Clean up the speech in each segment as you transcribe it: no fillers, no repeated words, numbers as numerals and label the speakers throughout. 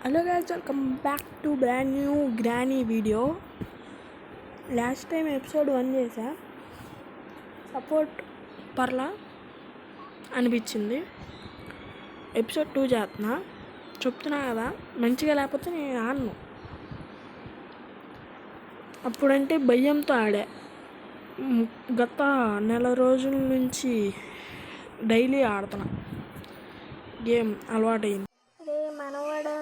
Speaker 1: Hello guys, welcome back to brand new granny video. Last time episode 1 చేసా, support పర్లా అనిపించింది. Episode 2 చేస్తున్నా, చెప్తున్నా కదా, మంచిగా లేకపోతే నేను ఆడను. అప్పుడంటే భయంతో ఆడా. గత నెల రోజుల నుంచి డైలీ ఆడుతున్నా. గేమ్ అలవాటైంది.
Speaker 2: మనవాడా,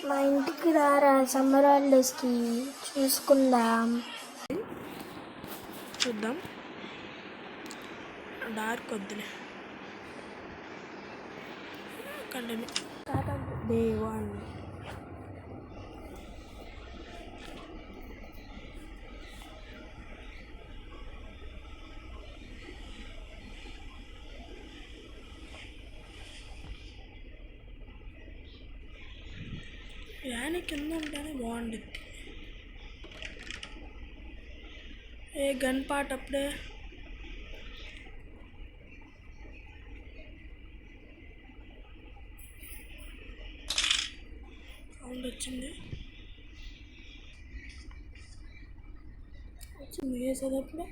Speaker 2: మా ఇంటికి రారా, సమ్మర్ హాలిడేస్కి చూసుకుందాం.
Speaker 1: చూద్దాం. డార్క్ వద్దులే. కంటిన్యూ. డే 1. యాని కింద ఉంటేనే బాగుంటుంది. ఏ గన్ పాట అప్పుడే సౌండ్ వచ్చింది వేసేది అప్పుడే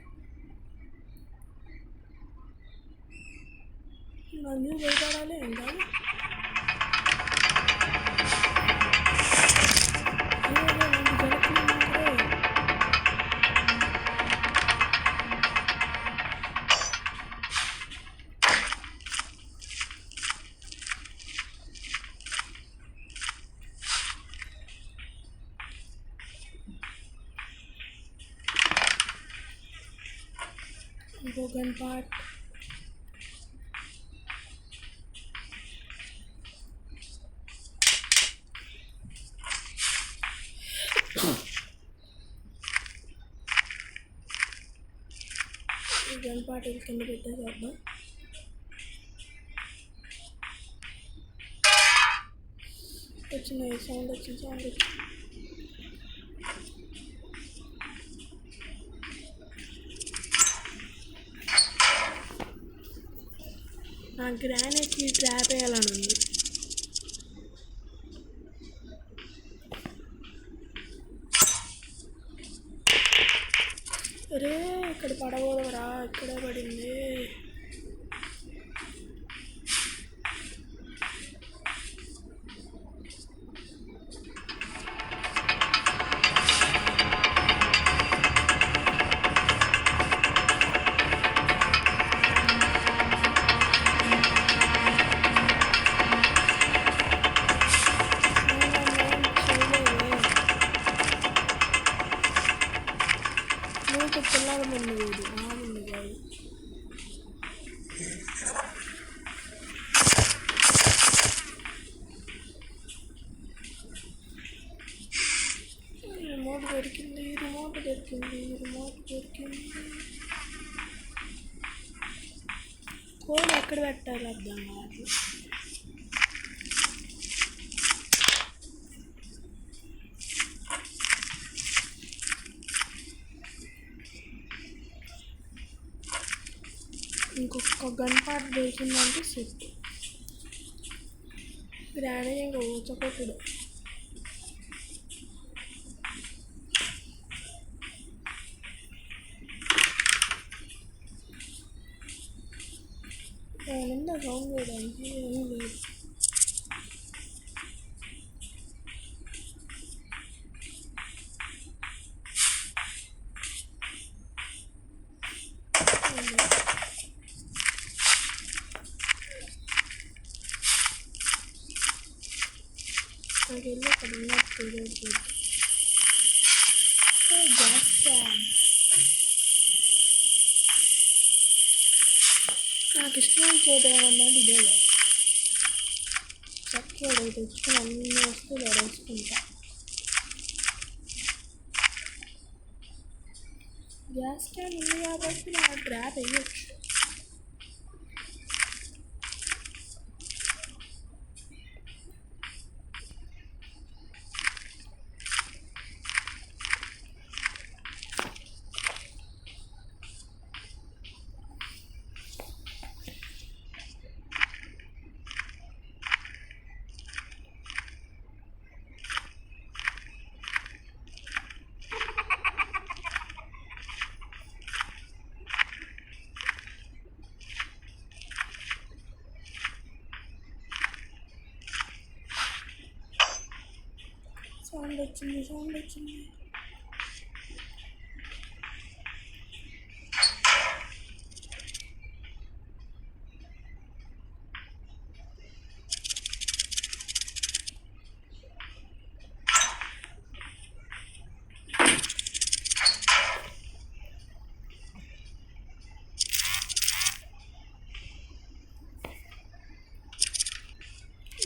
Speaker 1: మంది బయటాడాలి. ఏం కాదు. ఇంకో గన్ పార్ట్. ఈ గన్ పార్ట్ కింద పెట్టేసేద్దాం. వచ్చింది సౌండ్ వచ్చింది. నా గ్రానైట్కి ట్రాప్ వేయాలని ఉంది. అరే ఇక్కడ పడకూడదురా, ఇక్కడే పడింది. పిల్లల ముందు వీడు నా ముందు కాదు. రిమోట్ దొరికింది. కోడ్ ఎక్కడ పెట్టాలి అర్థం కాదు. ఇంకొక గన్ పార్ట్ దొరికిందంటే సెట్. గ్రాండ్ ఇంకా ఊచకొట్టుడు. ఏమన్నా సౌండ్ చేయడానికి ఏమీ లేదు. అక్కడికి వెళ్ళి అక్కడ ఉన్నట్టు గ్యాస్ క్యాన్. నాకు ఇష్టమైన చోట ఏమన్నాడు ఇదే చక్కగా తెచ్చుకుని అన్ని వస్తువులు వేసుకుంటా. గ్యాస్ క్యాన్ ఉంది కాబట్టి నా ట్రాప్ వేయచ్చు. సౌండ్ వచ్చింది.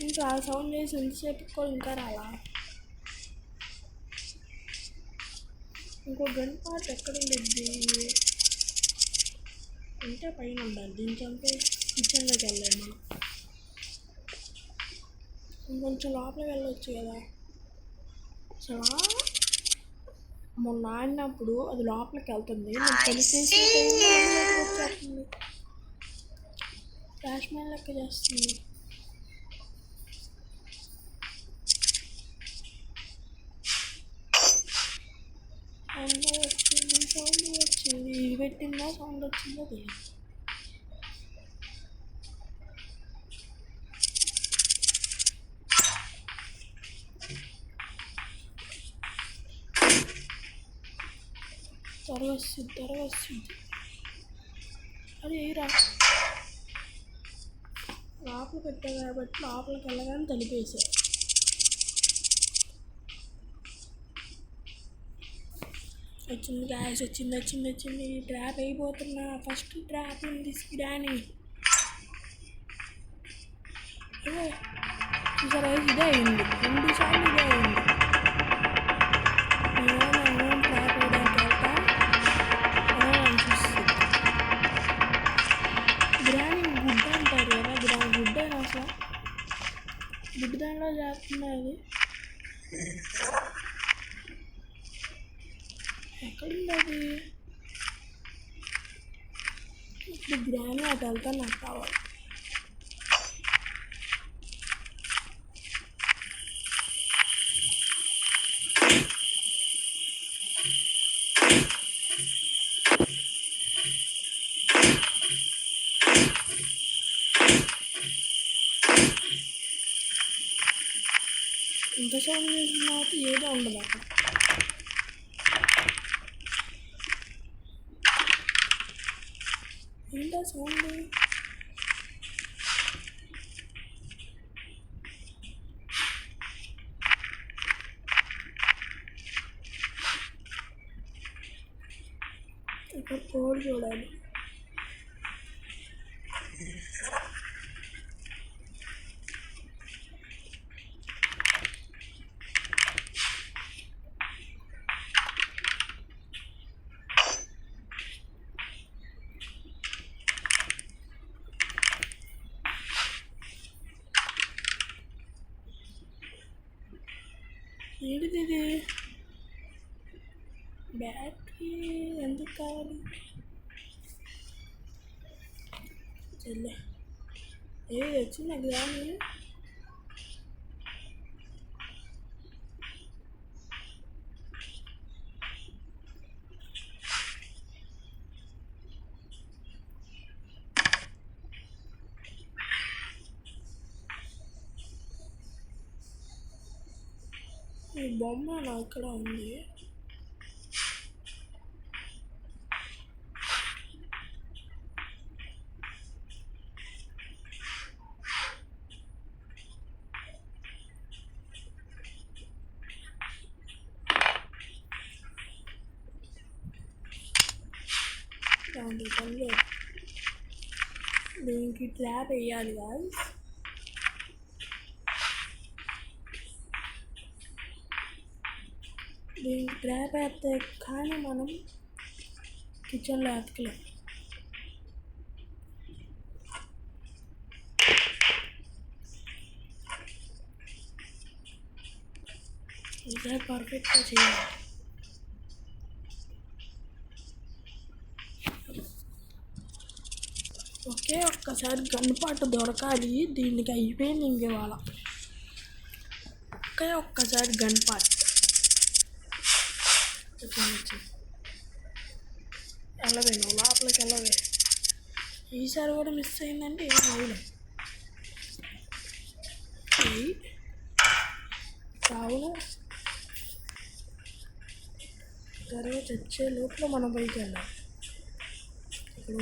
Speaker 1: ఇంకా సౌండ్ చేసి ఎంతసేపు కూడా ఇంకా రాలా. ఇంకో గన్ పార్ట్ ఎక్కడ ఉండిద్ది అంటే పైన ఉండాలి. దీని చంపే కిచెన్లోకి వెళ్ళాలి మనం. ఇంకొంచెం లోపలికి వెళ్ళొచ్చు కదా. అసలు మొన్న ఆడినప్పుడు అది లోపలికి వెళ్తుంది, నేను తెలిసేసి వచ్చేస్తుంది. ఫ్లాష్ మ్యాన్ లెక్క చేస్తుంది. సౌండ్ వచ్చింది. ఇది పెట్టిందా సౌండ్ వచ్చిందో తెలియదు. త్వరగా వస్తుంది. అది ఏరా లోపల పెట్టా కాబట్టి లోపలికి వెళ్ళగానే తలిపేసారు. వచ్చింది గ్యాస్ వచ్చింది. ట్రాప్ అయిపోతున్నా. ఫస్ట్ ట్రాప్ ఉంది గ్రానీ. చూసారా, ఇదే అయింది 2 సార్లు. ఇదే అయింది. ట్రాప్ అయ్యడానికి వెళ్తా అనిపిస్తుంది. గ్రానీ గుడ్డ అంటారు కదా, గుడ్డేనా అసలు? గుడ్డు దానిలో చేస్తున్నది. ఎక్కడుంది అది? ఇప్పుడు గ్రానీ అటు వెళ్తా నాకు కావాలి. ఇంత సౌండ్ చేసిన తర్వాత ఏదో ఉండదు అక్కడ. ఏంటా సౌండ్? ఇక్కడ కోడ్ చూడాలి. ఏంటిది ఇది? బ్యాటరీ ఎందుకు కావాలి? చెల్లె ఏది వచ్చింది నాకు కానీ ఈ బొమ్మ నా ఇక్కడ ఉంది. దీనికి ట్రాప్ వేయాలి గాయ్స్. దీనికి ట్రాప్ వేస్తే కానీ మనం కిచెన్లో ఎతకలేం. ఈసారి పర్ఫెక్ట్గా చేయాలి. ఒక్కసారి గన్పాటు దొరకాలి. దీనికి అయిపోయింది ఇంక ఇవాళ. ఒక్కసారి గన్పాట్ వెళ్ళవే, నువ్వు లోపలికి వెళ్ళవే. ఈసారి కూడా మిస్ అయిందంటే ఏం వేయలే. రావును త్వరగా చచ్చే లోపల మనం పైకి వెళ్ళాం. ఇక్కడ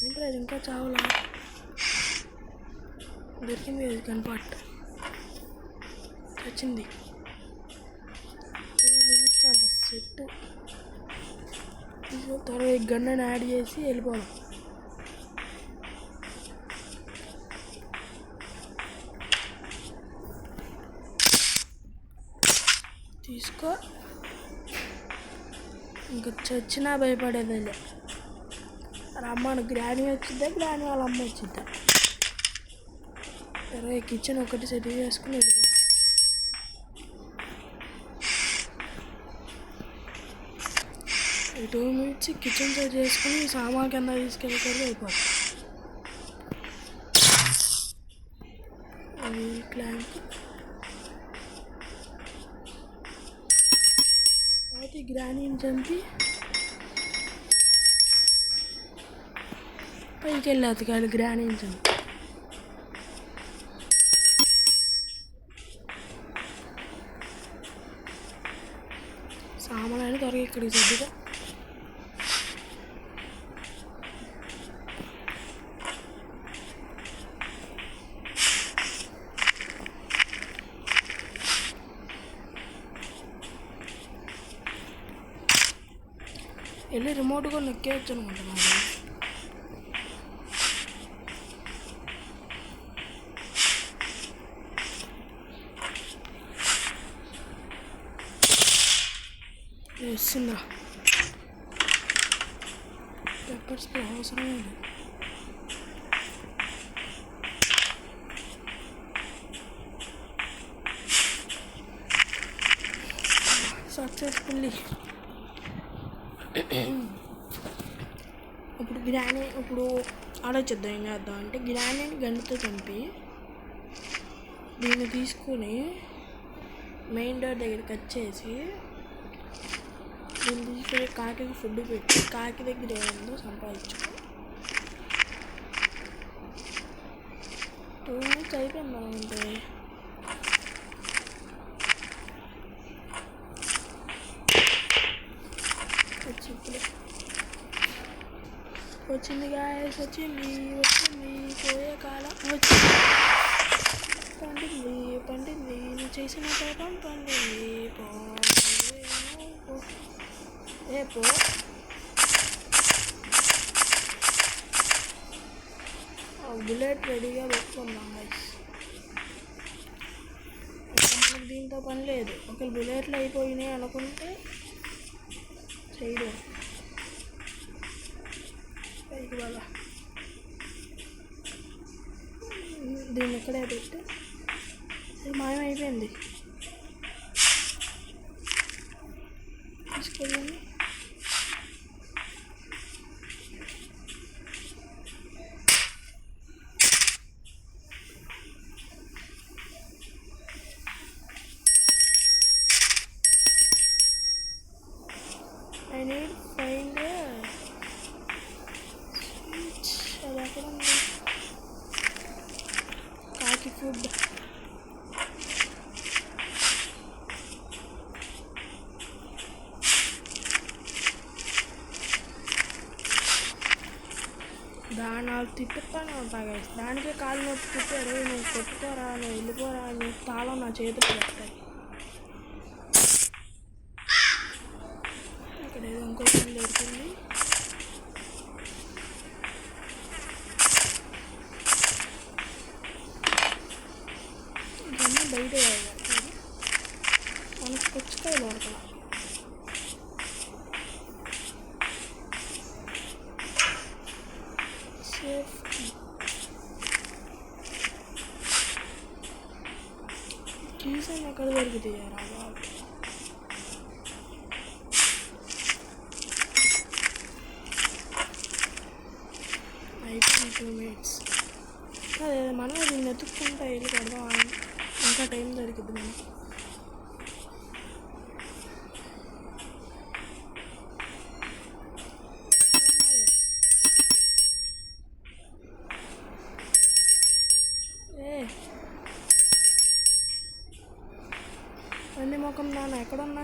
Speaker 1: ఏంటో అది ఇంకా చావులా దొరికింది. అది కనపాట్ వచ్చింది. అంత సెట్ త్వరగా ఈ గన్నని యాడ్ చేసి వెళ్ళిపోదాం. తీసుకో. ఇంకా చచ్చినా భయపడేది. రమ్మను. గ్రాని వచ్చిద్దా, గ్రాని వాళ్ళ అమ్మ వచ్చిద్దా? సరే కిచెన్ ఒకటి సెట్ చేసుకుని వెళ్ళిపోయింది. 2 minutes కిచెన్ సెట్ చేసుకుని సామాన్ కింద తీసుకెళ్ళేసరికి అయిపోతుంది. అది క్లాంప్ తర్వాత గ్రానీని చంపి పైకి వెళ్ళి అతకాలి. గ్రానీని చంపి సామాన్లు త్వరగా ఇక్కడికి సర్దుగా. వెళ్ళి రిమోట్ కూడా నొక్కేయచ్చు అనుకుంటున్నాను. వేస్తుందా పెప్పర్స్ అవసరం లేదు. సక్సెస్ఫుల్లీ ఇప్పుడు ఆలోచిద్దాం. ఏం చేద్దాం అంటే గ్రానీని గన్నుతో చంపి దీన్ని తీసుకొని మెయిన్ డోర్ దగ్గరికి వచ్చేసి దీన్ని తీసుకొని కాకికి ఫుడ్ పెట్టి కాకి దగ్గర ఏముందో సంపాదించుకో. 2 minutes అయిపోయింది. అంటే వచ్చింది గాయస్, వచ్చింది పోయే కాలం వచ్చింది. పండింది నువ్వు చేసిన పాపం పండింది. పో బుల్లెట్ రెడీగా పెట్టుకుందాం గైస్. మనకు దీంతో పని లేదు. ఒకవేళ బుల్లెట్లు అయిపోయినాయి అనుకుంటే చేయడం పైకి బాగా దీన్ని ఎక్కడే పెట్టి అది మాయమైపోయింది. తీసుకెళ్ళండి. I need find a switch. అది అక్కడ ఉంది. కాకి ఫుడ్ దాని వాళ్ళు తిప్పుతానే ఉంటాయి. దానికే కాలు నొప్పి తిప్పాడు. నువ్వు కొట్టుకోరా, నువ్వు వెళ్ళిపోరా అని తాళం నా చేతిలో పెడతాయి. ఇక్కడ ఏదో ఇంకో పని దొరుకుతుంది. ఇవన్నీ బయట మనకు పుచ్చకాయ దొరకదు. కీస్ అని ఎక్కడ దొరుకుతాయి రా బాబు. అయిపోయింది 2 minutes. అదే మనం దీన్ని ఎత్తుక్కుంటా వెళ్ళి కొడదాం. ఇంకా టైం దొరికిద్ది మనకి. ముఖం నాన్న ఎక్కడున్నా?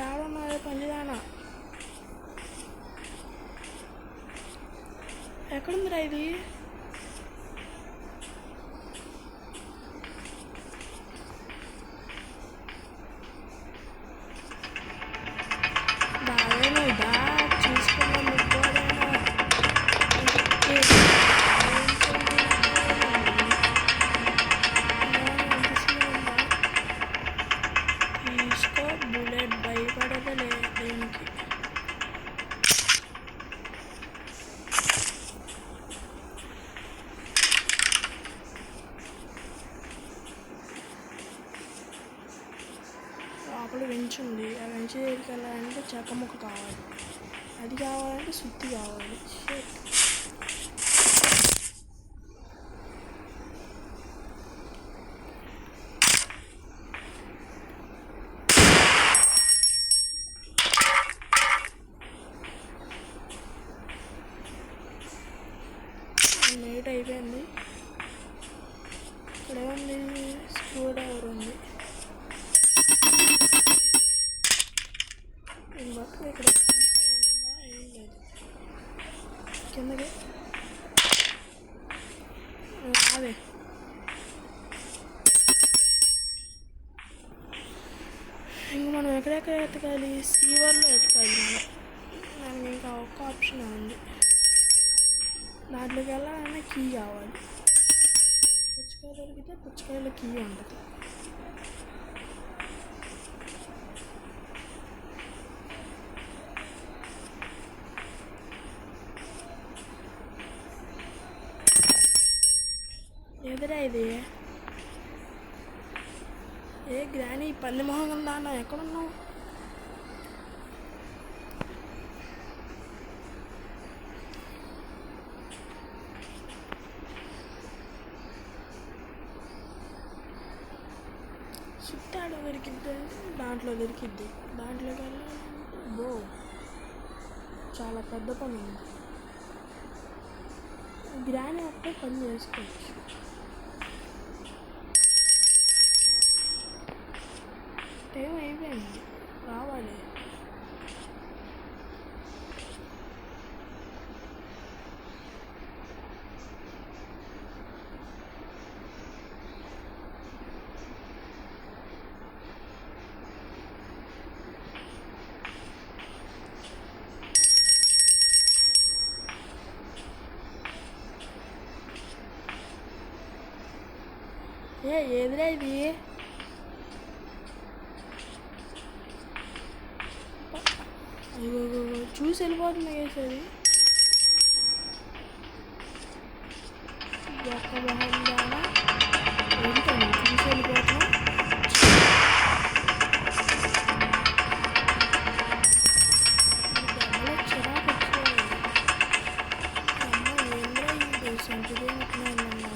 Speaker 1: ఆడున్నా పందిదానా? ఎక్కడుందిరా ఇది? బుల్లెట్ భయపడదలే దేనికి. లోపల వెంచి ఉంది. ఆ వెంచి దగ్గరికి వెళ్ళాలంటే చెక్కముక్క కావాలి, అది కావాలంటే సుత్తి కావాలి. నైట్ అయిపోయింది. ఇక్కడ ఏముంది? స్క్రూ డ్రైవర్ ఉంది. బట్టలు ఇక్కడ ఏం లేదు. కిందకి అదే ఇంక మనం ఎక్కడెక్కడ ఎతకాలి? సీవర్లో ఎతకాలి. మనకి ఇంకా ఒక్క ఆప్షన్ ఉంది. దాంట్లోకి వెళ్ళాలన్నా కీ కావాలి. పుచ్చకాయ దొరికితే పుచ్చకాయలో కీ ఉంటుంది. ఎదురా ఇది? ఏ గ్రాని పంది మొహం ఉందా అన్న? ఎక్కడున్నావు? చుట్టాడు దొరికిద్ది అంటే దాంట్లో దొరికిద్ది. దాంట్లోకి వెళ్ళాలంటే చాలా పెద్ద పని ఉంది. గ్రాని అప్పుడే పని చేసుకోవచ్చు. టైం అయిపోయింది, రావాలి. ఏదిరా ఇది? చూసి వెళ్ళిపోతుంది వేసేది. ఒక్క మొహం దానా ఏంటని చూసి వెళ్ళిపోతున్నా. చిరాకు వచ్చేది. అమ్మ ఏంద్రా ఇది సంచుదే ఉంటున్నాయన్నా.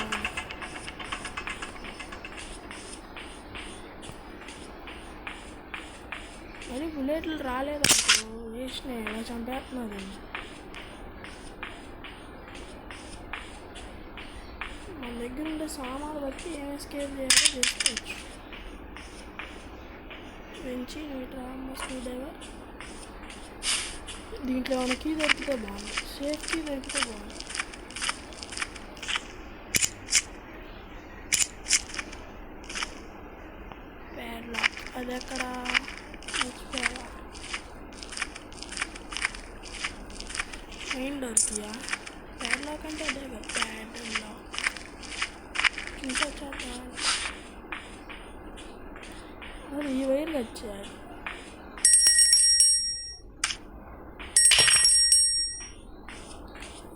Speaker 1: మరి బుల్లెట్లు రాలేదనుకో వేసినాయి, ఎలా చంపేస్తున్నది. మన దగ్గర ఉండే సామాన్లు బట్టి ఏం ఎస్కేప్ చేయాలో చేసుకోవచ్చు. పెంచి నీట్గా స్క్రూ డ్రైవర్. దీంట్లో ఏమైనా కీ దొరికితే బాగుంది, సేఫ్టీ దొరికితే బాగుంది. ప్యాడ్లాక్ అది ఎక్కడ? మెయిన్ డోర్కియా? ప్యాడ్లాక్ అంటే అదే కదా, ప్యాడ్ లాక్. ఇంకొచ్చాక మరి ఈ వైర్ వచ్చారు.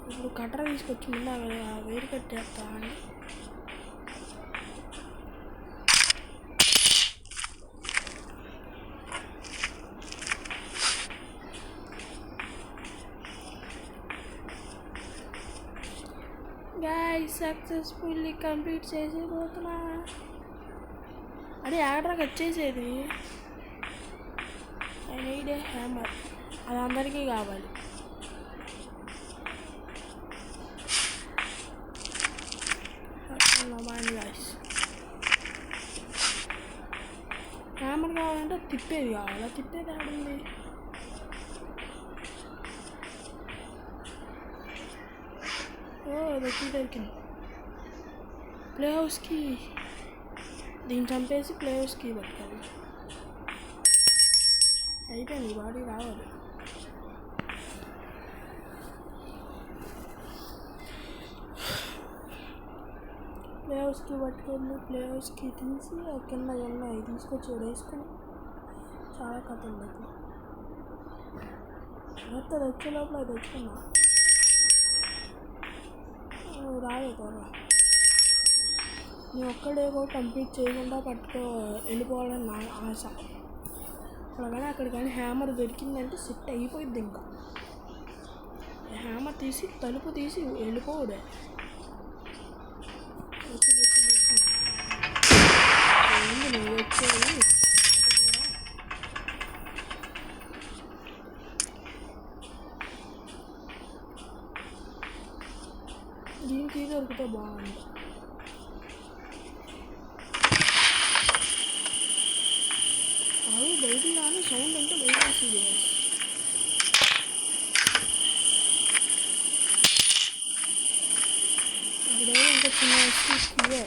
Speaker 1: ఇప్పుడు కట్టర్ తీసుకొచ్చి ముందు ఆ వైర్ కట్టేస్తా అండి. గైస్ సక్సెస్ఫుల్లీ కంప్లీట్ చేసేపోతున్నా. అదే ఆర్డర్కి వచ్చేసేది. I need a hammer. అది అందరికీ కావాలి. Bye guys. అంటే తిప్పేది కావాలా? తిప్పేది ఆడుంది. దొరికి దొరికింది. ప్లే హౌస్కి దీన్ని చంపేసి ప్లే హౌస్కి పట్టుకోవాలి. అయిపోయింది, బాడీ రావాలి. ప్లే హౌస్కి పట్టుకెళ్ళి ప్లే హౌస్కి తీసి కింద ఎన్న తీసుకొచ్చి వేసుకుని చాలా కథ ఉండదు. మొత్తం వచ్చే లోపల అది తెచ్చుకున్నా రాలేదు త్వరగా. నీ ఒక్కడే కూడా కంప్లీట్ చేయకుండా వెళ్ళిపోవాలని నా ఆశ. అక్కడ కానీ అక్కడ కానీ హ్యామర్ దొరికిందంటే సెట్ అయిపోయింది. ఇంకా హ్యామర్ తీసి తలుపు తీసి వెళ్ళిపోవడే. నువ్వు వచ్చేది దీనికి దొరికితే బాగుంది. అవి బయటికి కానీ సౌండ్ అంటే బయట వస్తుంది. అక్కడే ఇంకా చిన్న కీయే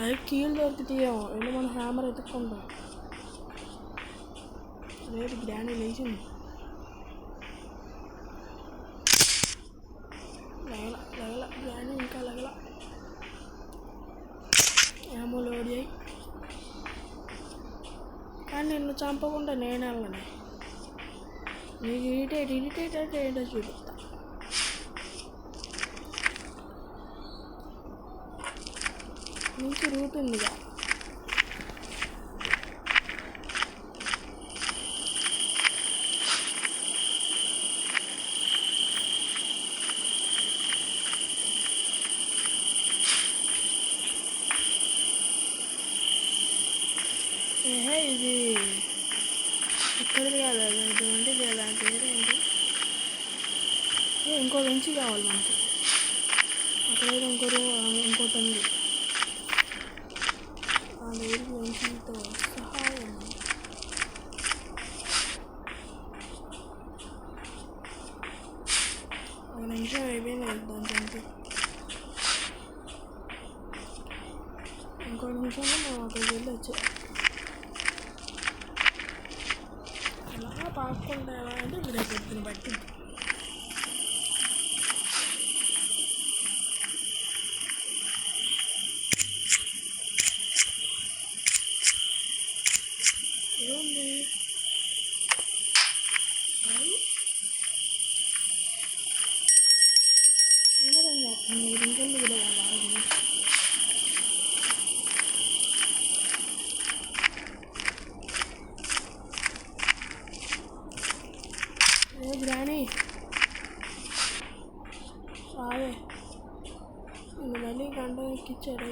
Speaker 1: అదే కీలు దొరుకుతాయేమో వెళ్ళి మనం హ్యామర్ ఎత్తుక్కుంటాం. రేపు గ్రాండ్ లేచింది. లగల గ్రాండ్ ఇంకా లగల ఏమో లోడ్ అయ్యి. కానీ నిన్ను చంపకుండా నేను వెళ్ళను. నీకు ఇరిటేట్ అంటే ఏంటో చూపిస్తా. నుంచి రూట్ ఉందిగా. ఇది ఇక్కడిది కాదు, అది ఇటువంటిది కదా. పేరేంటి? ఇంకో బెంచి కావాలి మనకి. అక్కడైతే ఇంకోటి ఉంది. ఆ వేరు బెంచితో సహాయం. ఒక నిమిషం అయిపోయింది దాని చంపి. ఇంకో నిమిషంలో మనం అక్కడికి వెళ్ళి వచ్చాం. అలా పాకుండా అంటే మీరు పొద్దున పట్టింది. ఏముంది ఏమని చెప్తాను ఇంకెందుకు కూడా వాళ్ళ గ్రాని రావే. నేను మళ్ళీ గంట ఎక్కిచ్చాడు.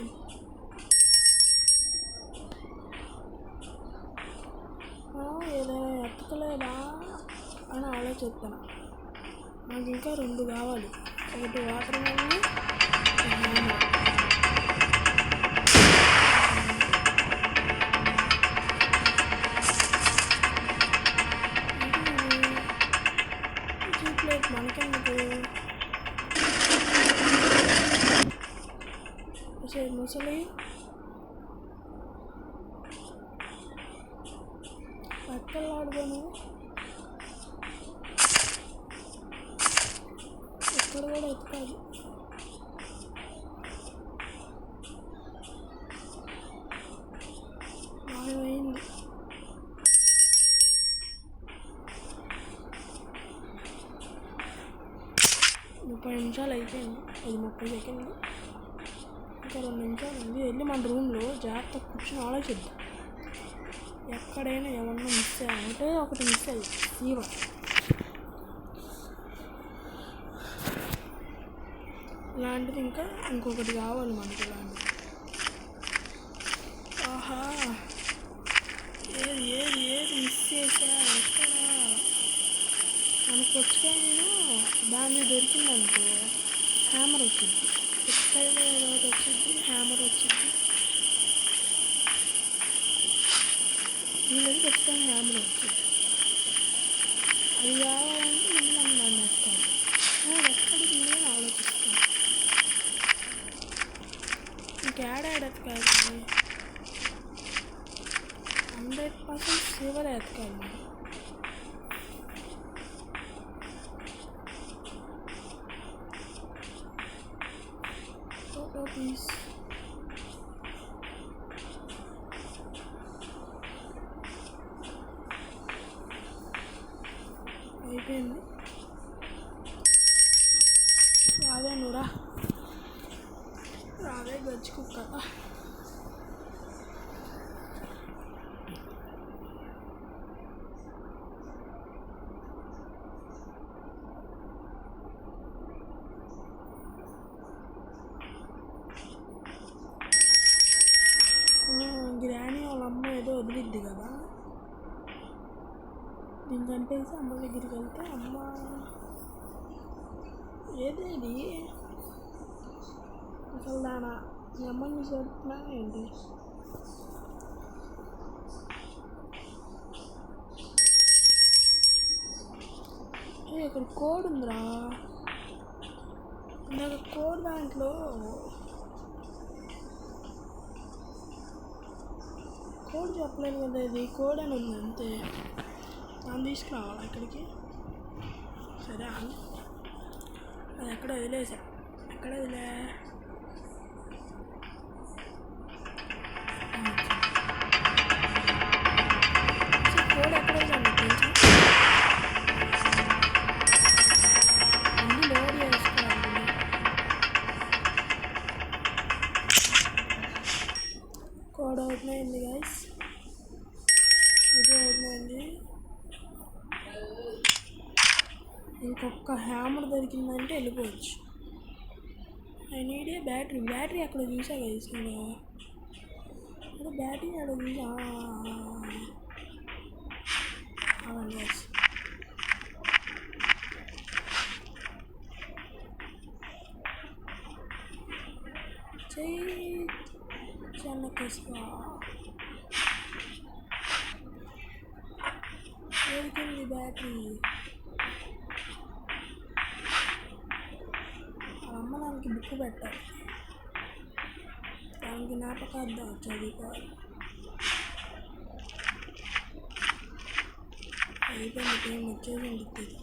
Speaker 1: ఏదైనా ఎత్తకలేదా అని ఆలోచిస్తాను. నాకు ఇంకా 2 కావాలి. ఒకటి వాటర్ మెలన్, ప్లేట్ మనకెందుకు ముసలి పక్కలాడుకొని ఇక్కడ కూడా ఎత్తుకాలి. మాయమైంది. ముప్పై నిమిషాలు అయిపోయింది. అది 30 సెకండ్లు. ఇంకా 2 నిమిషాలు ఉంది. వెళ్ళి మన రూమ్లో జాగ్రత్త కూర్చొని ఆలోచిద్దాం. ఎక్కడైనా ఏమన్నా మిస్ అయ్యామంటే ఒకటి మిస్ అయ్యి సీవర్ ఇలాంటిది ఇంకా ఇంకొకటి కావాలి మనకి. ఇలాంటిది ఆహా ఏది మిస్ చేసా ఎక్కడ మనకు వచ్చా. నేను దాన్ని దొరికిందనుకో హ్యామర్ వచ్చింది. ఎక్కడైనా ఏదో ఒకటి వచ్చింది, హ్యామర్ వచ్చింది. ఖచ్చితంగా హ్యామర్ వచ్చు. అది కావాలంటే ముందు నన్ను ఎక్కాలి. ఎక్కడికి ముందు ఆలోచిస్తాను. ఇంకేడాడెత్తుకాలి 100% సిల్వర్ ఎత్తుకాలి. Photo please. అయిపోయింది. రావే నువ్వురా, రావే గచ్చి కుక్క. గ్రాని వాళ్ళ అమ్మ ఏదో వదిలిద్ది కదా, నేను చంపేసి అమ్మ దగ్గరికి వెళ్తే అమ్మ ఏదేది అసలు దానా మీ అమ్మని చెప్తున్నా ఏంటి? ఇక్కడ కోడ్ ఉందిరా. ఇందాక కోడ్ దాంట్లో కోడ్ చెప్పలేదు కదా, ఇది కోడ్ అని ఉంది అంతే. దాన్ని తీసుకురావాలి ఇక్కడికి. సరే అది ఎక్కడ వదిలేసా, ఎక్కడ వదిలే కోడ్ ఎక్కడ వదిలేండి తెలుసు. అన్నీ లోడ్ చేసుకోవాలి. కోడ్ ఓపెన్ అయింది గైస్, ఇది ఓపెన్ అయింది. ఇంకొక హ్యామర్ దొరికిందంటే వెళ్ళిపోవచ్చు. I need A battery. Battery అక్కడ చూసా గైస్ నేను. అక్కడ బ్యాటరీ అక్కడ చూసా. గైస్ చెన్నకేస్తా దొరికింది బ్యాటరీ. అమ్మ దానికి బుక్ పెట్టాలి, దానికి జ్ఞాపకార్థం చదువుకోవాలి. అయిపోయింది టైం వచ్చేసి ఉంటుంది.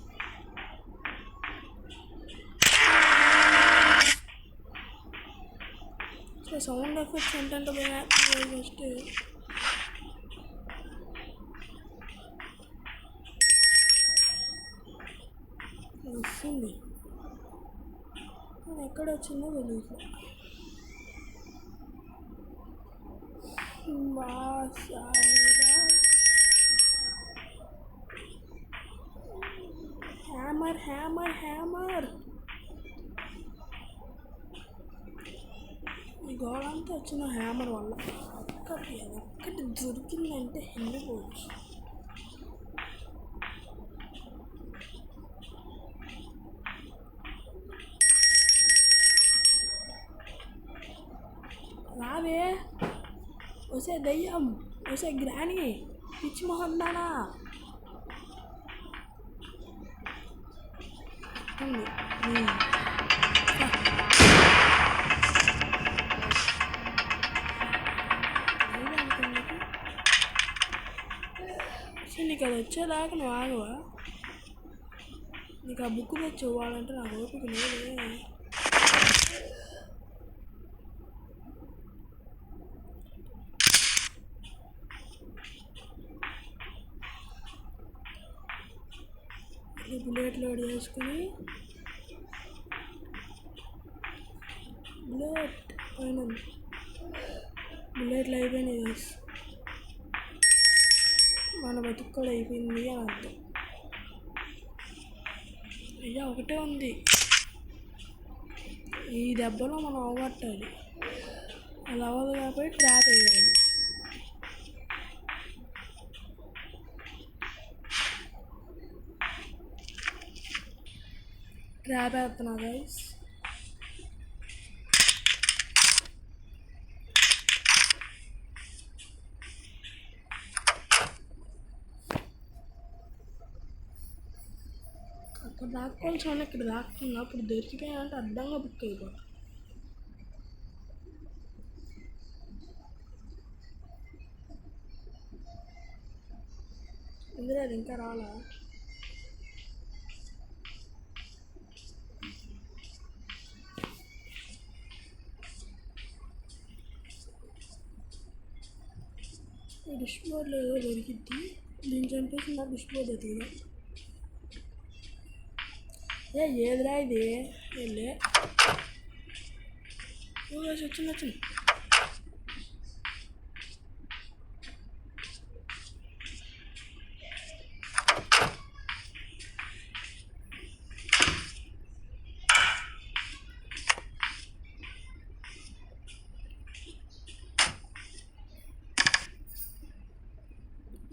Speaker 1: సో సౌండ్ ఎఫెక్ట్స్ ఏంటంటే ఫస్ట్ వస్తుంది, కానీ ఎక్కడ వచ్చిందో తెలియదు. Hammer hammer hammer. ఈ గోడంతా వచ్చిన హ్యామర్ వల్ల. ఒక్కటి దొరికిందంటే వెళ్ళిపోవచ్చు. రావే వసే దయ్యం, వసే గ్రాని, పిచ్చి మొహం దానా. నీకు అది వచ్చేదాకా నువ్వు ఆగవా? నీకు ఆ బుక్ తెచ్చి ఇవ్వాలంటే నాకు ఓపిక లేదే. బుల్లెట్ లోడ్ చేసుకుని బుల్లెట్ పైన బుల్లెట్లు అయిపోయినాయి గైస్. మన బతుకు కూడా అయిపోయింది అని అర్థం. అయ్యా ఒకటే ఉంది, ఈ దెబ్బలో మనం అవగొట్టాలి. అది అవ్వదు కాబట్టి ట్రాప్ వేయాలి. ట్రాప్ వేస్తున్నా గైస్. అక్కడ దాక్కోవాల్సిన ఇక్కడ దాక్కున్నా అప్పుడు దొరికిపోయానంటే అడ్డంగా బుక్ అయిపోతా. ఎందుకు అది ఇంకా రాలా? డిష్ బోర్డ్లో ఏదో దొరికిద్ది, దీన్ని చంపేసి నా డిష్ బోర్డ్ ఎత్తుకుదా. ఏదిరా ఇది? వెళ్ళే వచ్చింది వచ్చింది.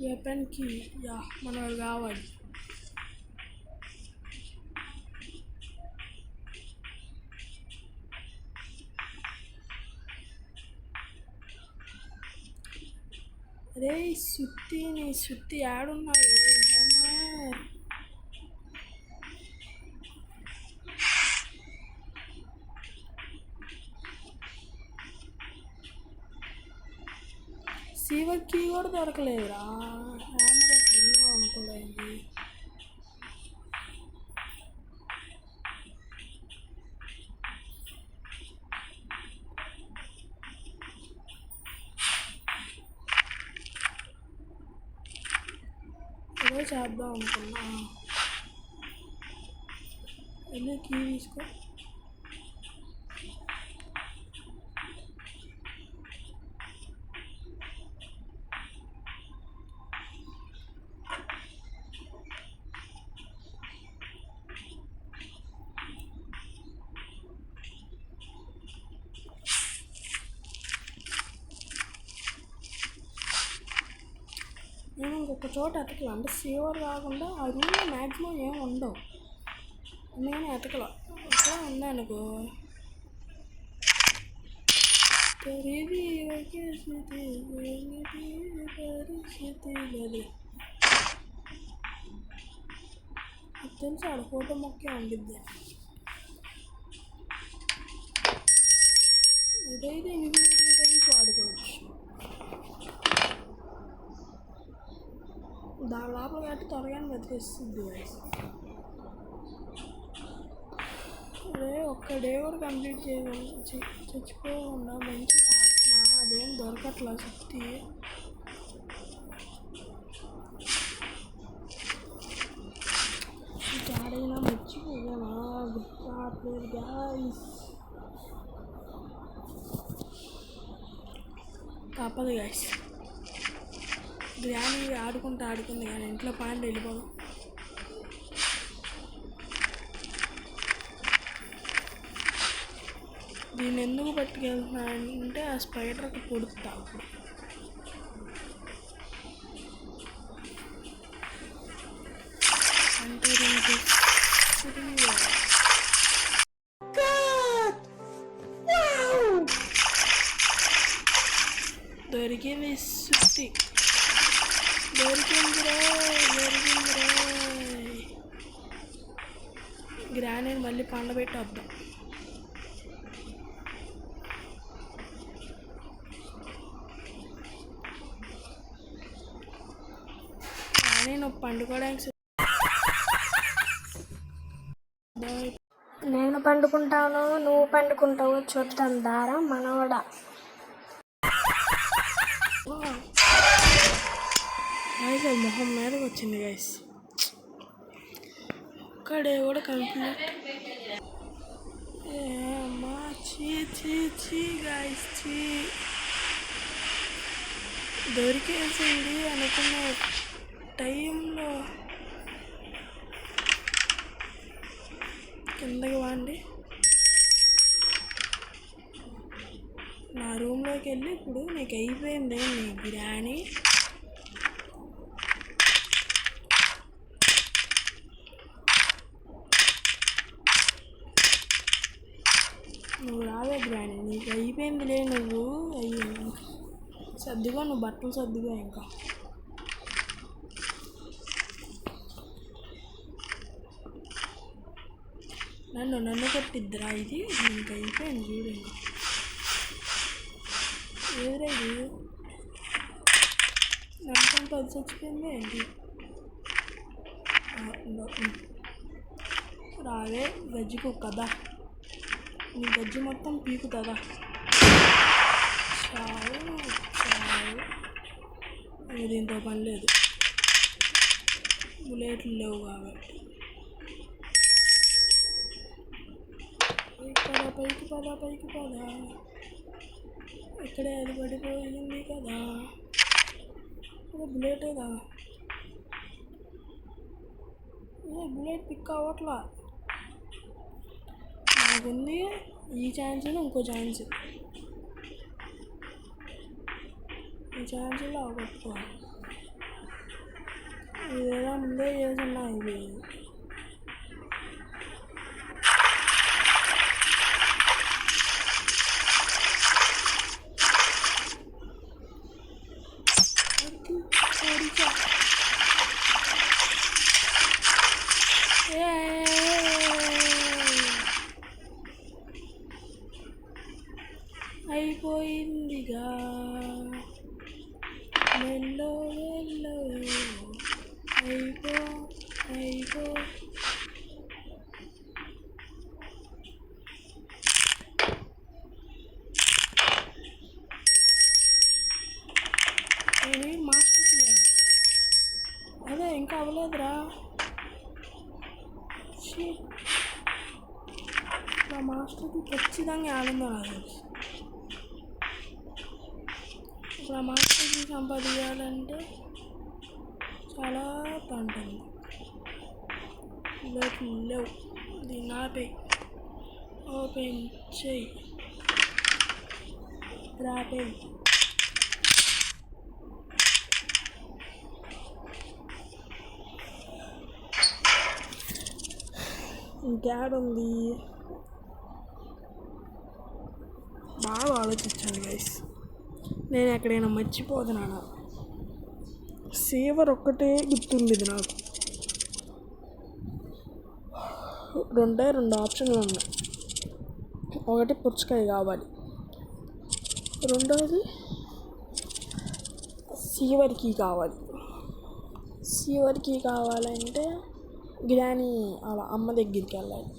Speaker 1: వెపన్కి యా మనకు కావాలి. అరే నీ సుత్తి ఆడున్నాడు. శివకి కూడా దొరకలేదురా. హ్యామర్ ఎక్కడ వెళ్ళావు అనుకోలేదు. ఏదో చేద్దాం అనుకున్నా. వెళ్ళి కీ తీసుకో. నేను ఇంకొక చోట ఎతకలా, అంటే సేవర్ కాకుండా ఆ రూమ్లో మ్యాక్సిమం ఏమి ఉండవు. నేను ఎతకలా, అట్లా ఉందనుకో పరిస్థితి లేదు. తెలుసు ఆడ ఫోటో మొక్కే ఉండిద్ది. ఇదైతే ఇన్ఫినిటీ టైమ్స్ వాడుకోవచ్చు. దాని లోపల కట్టి త్వరగా బతికేస్తుంది. అదే ఒక్క డే కూడా కంప్లీట్ చచ్చిపోకుండా మంచిగా ఆడుతున్నా, అదేం దొరకట్లా సుత్తి. ఆడైనా మర్చిపోయానా గుర్తు రావట్లేదు గాయ్స్. తప్పదు గాయ్స్, గ్రాని ఆడుకుంది కానీ ఇంట్లో పాండి వెళ్ళిపోదాం. దీన్ని ఎందుకు పట్టుకెళ్తున్నానంటే ఆ స్పైడర్కి పొడుపుతా. అప్పుడు అంటే దొరికింది సుత్తి, దొరికిందిరా. గ్రానైట్ మళ్ళీ పండబెట్టి వద్దాం. కానీ నువ్వు పండుకోవడానికి
Speaker 2: నేను పండుకుంటాను, నువ్వు పండుకుంటావు, చూద్దాం దారా మనవడా.
Speaker 1: మొహం మీదకి వచ్చింది గైస్. ఒక్కడే కూడా కంప్లీట్. అమ్మా చీ గైస్, దొరికేసింది అనుకున్న టైంలో కిందకి వాండి నా రూమ్లోకి వెళ్ళి ఇప్పుడు నీకు అయిపోయింది నీ బిర్యానీ. నువ్వు రావే బిర్యానీ, నీకు అయిపోయిందిలే. నువ్వు సర్దుగా, నువ్వు బట్టలు సర్దుగా. ఇంకా నన్ను కొట్టిద్దిరా ఇది ఇంకా అయిపోయింది చూడు ఇంకా ఏదిరా ఇది నన్ను అది చచ్చిపోయింది ఏంటి రావే గజ్జి కుక్కదా నీ గజ్జి మొత్తం పీకుతుందా చాలు దీంతో పని లేదు బుల్లెట్లు లేవు కాబట్టి పైకి పదా ఇక్కడే అది పడిపోయింది కదా బుల్లెటేదా బుల్లెట్ పిక్ అవ్వట్లా నాకుంది ఈ ఛాన్స్ ఇంకో ఛాన్స్ ఈ ఛాన్స్లో అవగొట్టుకోవాలి ఇదేదో ముందే చేస్తున్నా ఇది అయిపోయిందిగా మెల్లో అయిపో మాస్టర్ అదే ఇంకా అవ్వలేదురా మా మాస్టర్కి ఖచ్చితంగా ఆనందం రాదు ఇప్పుడు ఆ మాస్టర్కి సంపాదించాలంటే చాలా పంటుంది లేవు దీన్ని ఆపే ఓపెన్ చెయ్యి రాపే ఇంకేడుంది బాగా ఆలోచించండి గైస్ నేను ఎక్కడైనా మర్చిపోతున్నానా సేవర్ ఒక్కటే గుర్తుంది నాకు రెండు ఆప్షన్లు ఉన్నాయి ఒకటి పుచ్చకాయ కావాలి రెండోది సీవర్కి కావాలంటే గ్రానీ అలా అమ్మ దగ్గరికి వెళ్ళాలి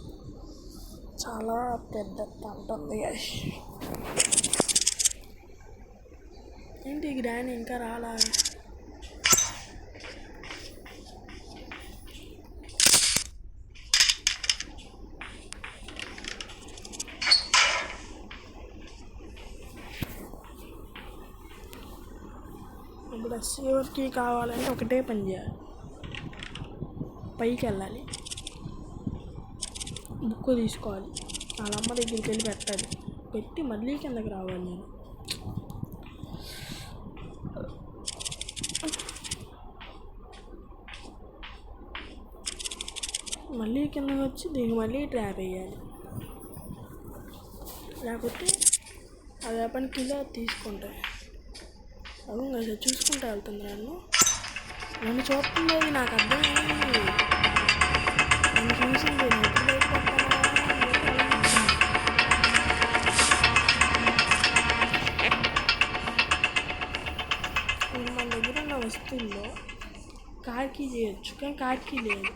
Speaker 1: చాలా పెద్ద తంట ఉంది ఏంటి గ్రానీ ఇంకా రాలా ఇప్పుడు సీవర్కి కావాలంటే ఒకటే పని చేయాలి పైకి వెళ్ళాలి బుక్ తీసుకోవాలి వాళ్ళ అమ్మ దగ్గరికి వెళ్ళి పెట్టాలి పెట్టి మళ్ళీ కిందకి రావాలి నేను మళ్ళీ కిందకి వచ్చి దీనికి మళ్ళీ ట్రాప్ వేయాలి లేకపోతే అది పని కిలో తీసుకుంటాయి అవును కదా చూసుకుంటూ వెళ్తుంది నన్ను చూస్తుంది నాకు అర్థమైంది నన్ను చూసింది మన దగ్గర ఉన్న వస్తువుల్లో కార్కి చేయొచ్చు కానీ కార్కి లేదు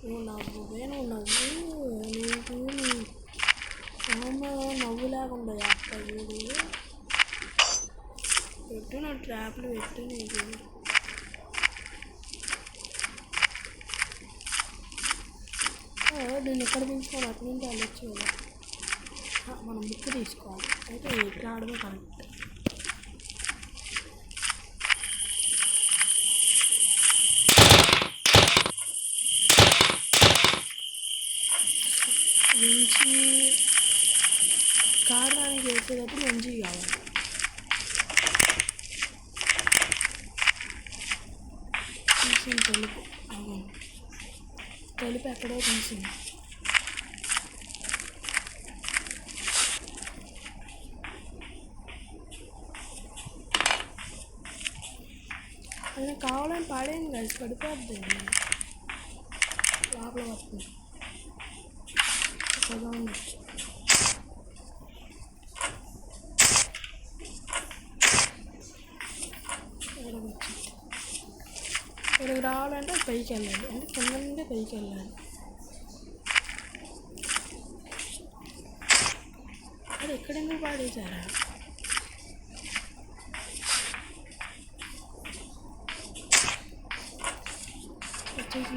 Speaker 1: నువ్వు నవ్వు నీకు నవ్వు లేకుండా చేస్తావు పెట్టు నా ట్రాప్లు పెట్టు నీకు నేను ఎక్కడ తీసుకోవాలి అటు నుంచి వెళ్ళొచ్చు కదా మనం బుక్ తీసుకోవాలి అయితే ఎక్కడ ఆడదో కరెక్ట్ మంచి కార్ రానికి వేసేటప్పుడు మంచి కావాలి తీసింది తెలుపు ఎక్కడో తీసింది అది కావాలని పాడేయండి కలిసి పడిపోద్ది లోపల కూడా వస్తుంది కదా ఉంది. ఇక్కడికి రావాలంటే పైకి వెళ్ళాలి, అంటే కింద నుండి పైకి వెళ్ళాలి. అది ఎక్కడెందుకు పాడేశారా? వచ్చేసి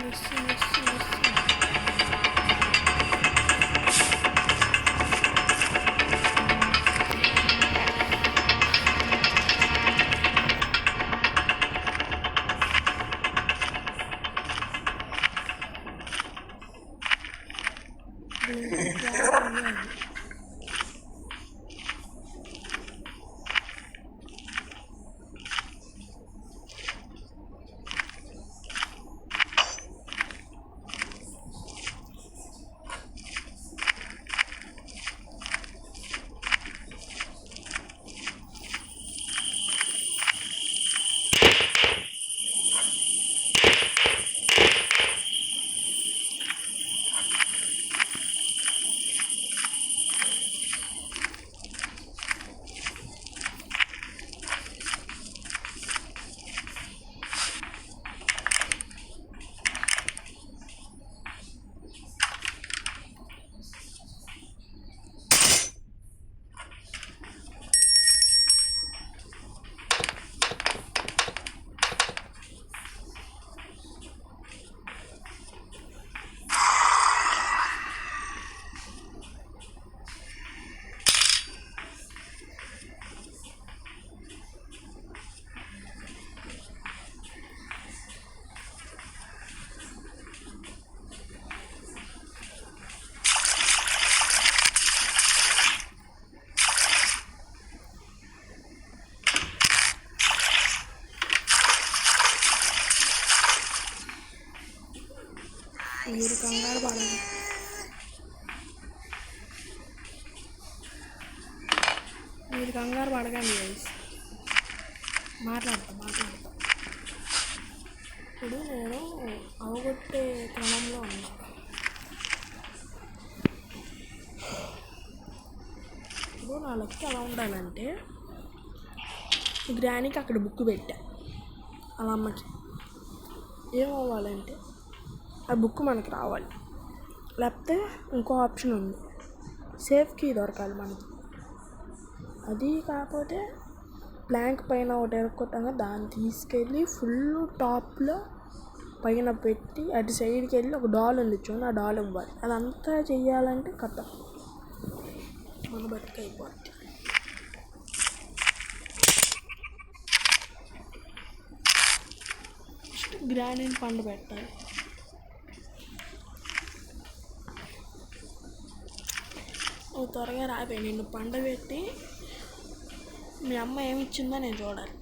Speaker 1: మీరు కంగారు పడదు. మీరు కంగారు పడకండి గైస్, మాట్లాడతా. ఇప్పుడు నేను అవగొట్టే క్రమంలో ఉన్నా. ఇప్పుడు నా లక్ష్యం ఎలా ఉండాలంటే, గ్రానీకి అక్కడ బుక్ పెట్టా అలా అమ్మకి. ఏమవ్వాలంటే ఆ బుక్ మనకి రావాలి, లేకపోతే ఇంకో ఆప్షన్ ఉంది, సేఫ్ కీ దొరకాలి మనకి. అది కాకపోతే ప్లాంక్ పైన ఒకటి ఎరగొట్టంగా దాన్ని తీసుకెళ్ళి ఫుల్ టాప్లో పైన పెట్టి అటు సైడ్కి వెళ్ళి ఒక డాల్ ఉంది చూడండి, ఆ డాల్ ఇవ్వాలి. అదంతా చెయ్యాలంటే కథ మన బతికైపోద్ది. ఫస్ట్ గ్రానైట్ పండు పెట్టాలి. నువ్వు త్వరగా రాబోయి, నిన్ను పండబెట్టి మీ అమ్మ ఏమిచ్చిందో నేను చూడాలి.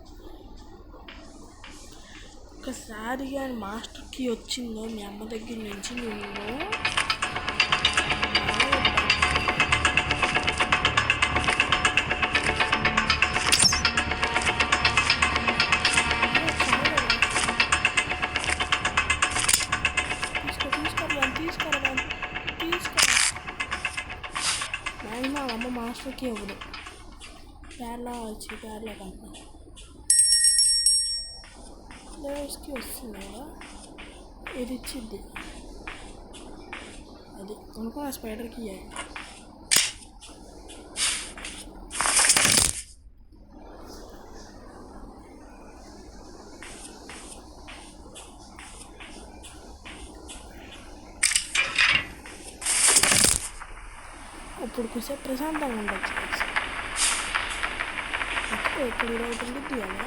Speaker 1: ఒకసారి కానీ మాస్టర్కి వచ్చిందో మీ అమ్మ దగ్గర నుంచి నిన్ను మా అమ్మ మాస్టర్కి ఇవ్వదు, పేర్లో కంపెనీ ఫ్లేవర్స్కి వస్తుంది కదా, ఇది ఇచ్చిద్ది. అది అనుకో ఆ స్పైడర్కి ఇవ్వాలి. ఇప్పుడు కొంచెం ప్రశాంతంగా ఉండొచ్చు. ఇప్పుడు ఈరోజు ఉండిద్ది కదా,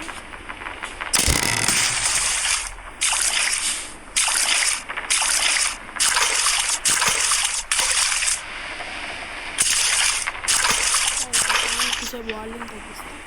Speaker 1: కొంచెం వాల్యూమ్ తగ్గిస్తాను.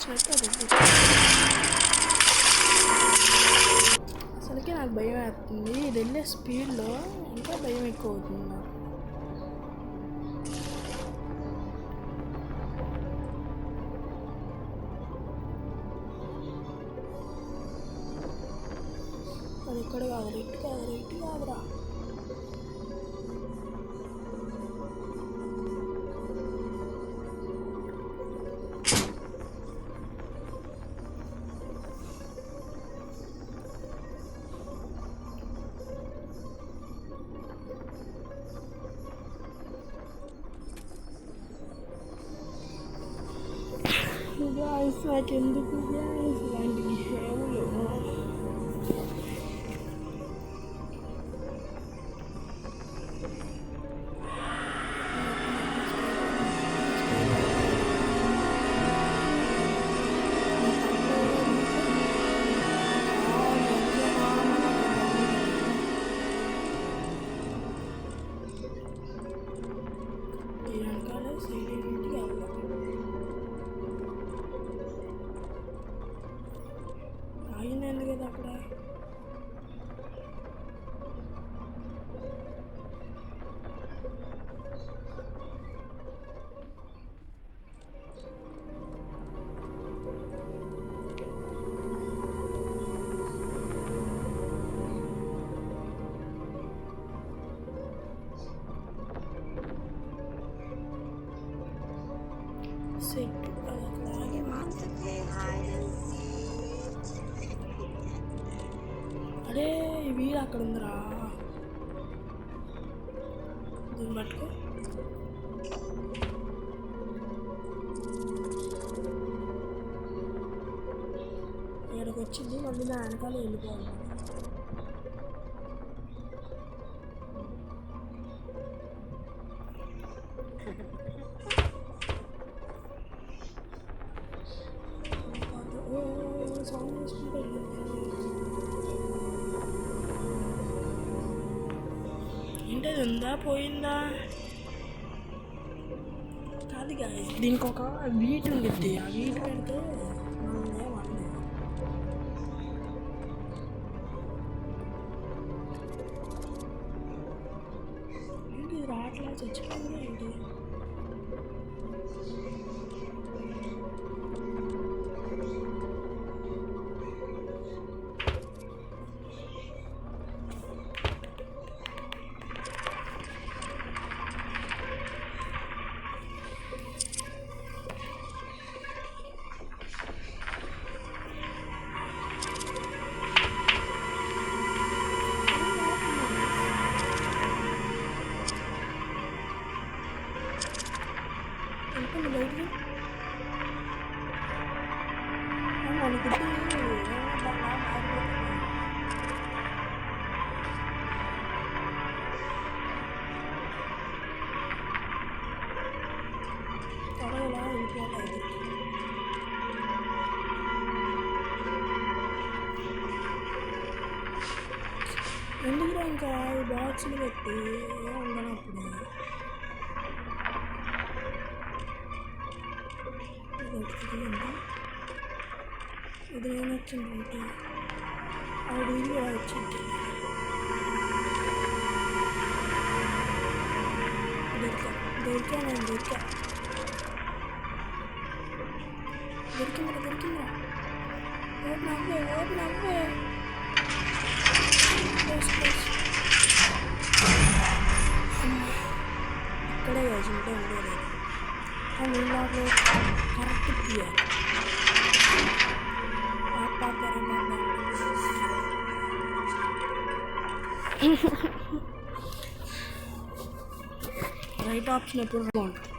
Speaker 1: వచ్చినట్టు అది అసలుకే నాకు భయం వేస్తుంది. ఇది వెళ్ళే స్పీడ్లో ఇంకా భయం ఎక్కువ అవుతుంది నాకు. అది ఇక్కడ కాదు, రైట్ కాదురా. గాయ్స్ నాకెందుకు గాయ్స్ ఇలాంటి గేమ్లు? ఆగింది కదా అక్కడ. సెట్ అలాగే అరే వీడు అక్కడ ఉందిరా. దీన్ని పట్టుకో. ఇక్కడికి వచ్చింది, మళ్ళీ నా వెనకాల వెళ్ళిపోవాలి. సౌండ్ చేసుకుంటే ఏంటది, ఉందా పోయిందా? కాదు గాయ్స్, దీనికి ఒక వీట్ ఉంటుంది. ఆ వీట్ పెడితే మనం ఏమన్నా ఏంటి రాట్లా చచ్చిపోయింది ఏంటి? బయటికి అనుకుంటే ఇలా వెళ్ళిపోవాలి. ఎందుకు ఇంకా ఈ బాక్స్లు పెట్టి ఉండనప్పుడు ఇది ఏమొచ్చిందంటే ఆవిడ వీడియో వచ్చింది. దొరికిందిరా. ఓపెన్ అవ్వే. ఇక్కడే వేసుంటే ఉండేది కానీ నాకు కరెక్ట్ తీయాలి. రైట్ ఆప్షన్ ఎప్పుడు బాగుంటుంది.